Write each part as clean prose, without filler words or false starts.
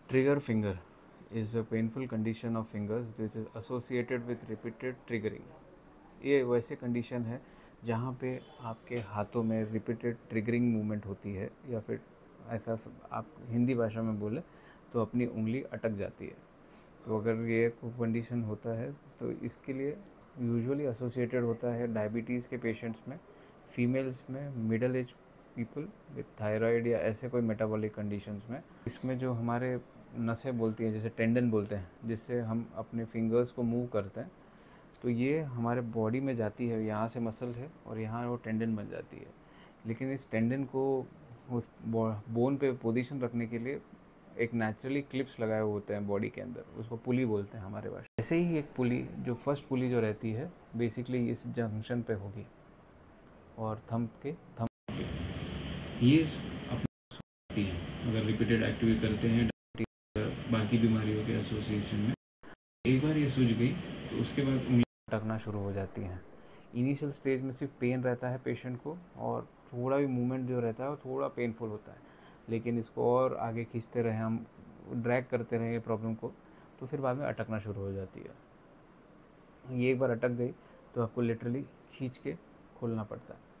Trigger finger is a painful condition of fingers which is associated with repeated triggering. ये वैसे condition है जहाँ पे आपके हाथों में रिपीटेड ट्रिगरिंग मूवमेंट होती है, या फिर ऐसा आप हिंदी भाषा में बोले तो अपनी उंगली अटक जाती है। तो अगर ये कंडीशन होता है तो इसके लिए यूजुअली एसोसिएटेड होता है डायबिटीज़ के पेशेंट्स में, फीमेल्स में, middle age people with thyroid या ऐसे कोई मेटाबॉलिक कंडीशंस में। इसमें जो हमारे नसें बोलती हैं, जैसे टेंडन बोलते हैं, जिससे हम अपने फिंगर्स को मूव करते हैं, तो ये हमारे बॉडी में जाती है। यहाँ से मसल है और यहाँ वो टेंडन बन जाती है। लेकिन इस टेंडन को उस बोन पे पोजीशन रखने के लिए एक नेचुरली क्लिप्स लगाए हुए होते हैं बॉडी के अंदर, उसको पुली बोलते हैं हमारे पास। ऐसे ही एक पुली, जो फर्स्ट पुली जो रहती है बेसिकली इस जंक्शन पे होगी और थंब ये अपनी है। अगर रिपीटेड एक्टिविटी करते हैं बाकी बीमारियों के एसोसिएशन में, एक बार ये सूझ गई तो उसके बाद उंगली अटकना शुरू हो जाती हैं। इनिशियल स्टेज में सिर्फ पेन रहता है पेशेंट को, और थोड़ा भी मूवमेंट जो रहता है वो थोड़ा पेनफुल होता है, लेकिन इसको और आगे खींचते रहे हम, ड्रैग करते रहे प्रॉब्लम को, तो फिर बाद में अटकना शुरू हो जाती है। ये एक बार अटक गई तो आपको लिटरली खींच के खोलना पड़ता है।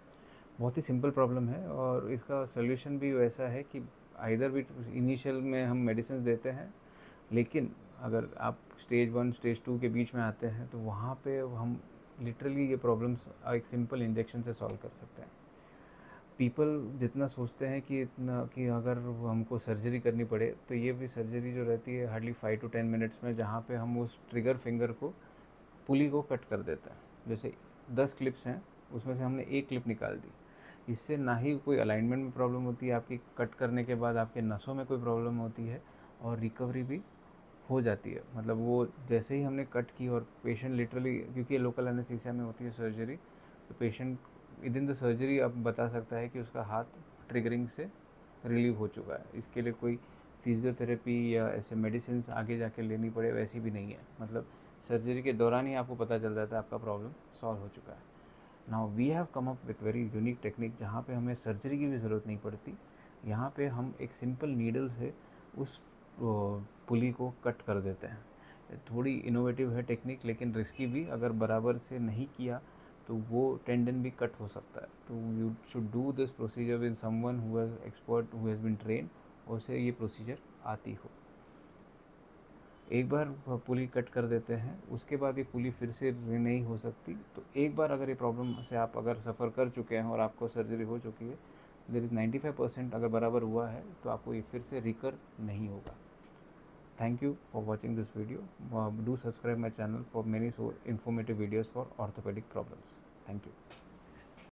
बहुत ही सिंपल प्रॉब्लम है और इसका सोल्यूशन भी वैसा है कि आइदर भी इनिशियल में हम मेडिसिन देते हैं, लेकिन अगर आप स्टेज 1 स्टेज 2 के बीच में आते हैं तो वहाँ पे हम लिटरली ये प्रॉब्लम्स एक सिंपल इंजेक्शन से सॉल्व कर सकते हैं। पीपल जितना सोचते हैं कि इतना कि अगर हमको सर्जरी करनी पड़े, तो ये भी सर्जरी जो रहती है हार्डली 5 to 10 मिनट्स में, जहाँ पे हम उस ट्रिगर फिंगर को, पुली को कट कर देते हैं। जैसे 10 क्लिप्स हैं, उसमें से हमने एक क्लिप निकाल दी। इससे ना ही कोई अलाइनमेंट में प्रॉब्लम होती है आपकी, कट करने के बाद आपके नसों में कोई प्रॉब्लम होती है, और रिकवरी भी हो जाती है। मतलब वो जैसे ही हमने कट की और पेशेंट लिटरली, क्योंकि लोकल एनेस्थीसिया में होती है सर्जरी, तो patient with in the surgery अब बता सकता है कि उसका हाथ ट्रिगरिंग से रिलीव हो चुका है। इसके लिए कोई फिजियोथेरेपी या ऐसे मेडिसिन आगे जाके लेनी पड़े वैसी भी नहीं है। मतलब सर्जरी के दौरान ही आपको पता चल जाता है आपका प्रॉब्लम सॉल्व हो चुका है। Now we have come up with very unique technique, जहाँ पे हमें सर्जरी की भी ज़रूरत नहीं पड़ती। यहाँ पे हम एक सिंपल नीडल से उस पुली को कट कर देते हैं। थोड़ी इनोवेटिव है टेक्निक, लेकिन रिस्की भी। अगर बराबर से नहीं किया तो वो टेंडन भी कट हो सकता है। तो you should do this procedure with someone who has expert, who has been train, और उसे ये प्रोसीजर आती हो। एक बार पुली कट कर देते हैं, उसके बाद ये पुली फिर से नहीं हो सकती। तो एक बार अगर ये प्रॉब्लम से आप अगर सफ़र कर चुके हैं और आपको सर्जरी हो चुकी है, देयर इज़ 95% अगर बराबर हुआ है तो आपको ये फिर से रिकर नहीं होगा। Thank you for watching this video. Do subscribe my channel for many so informative videos for orthopedic problems. Thank you.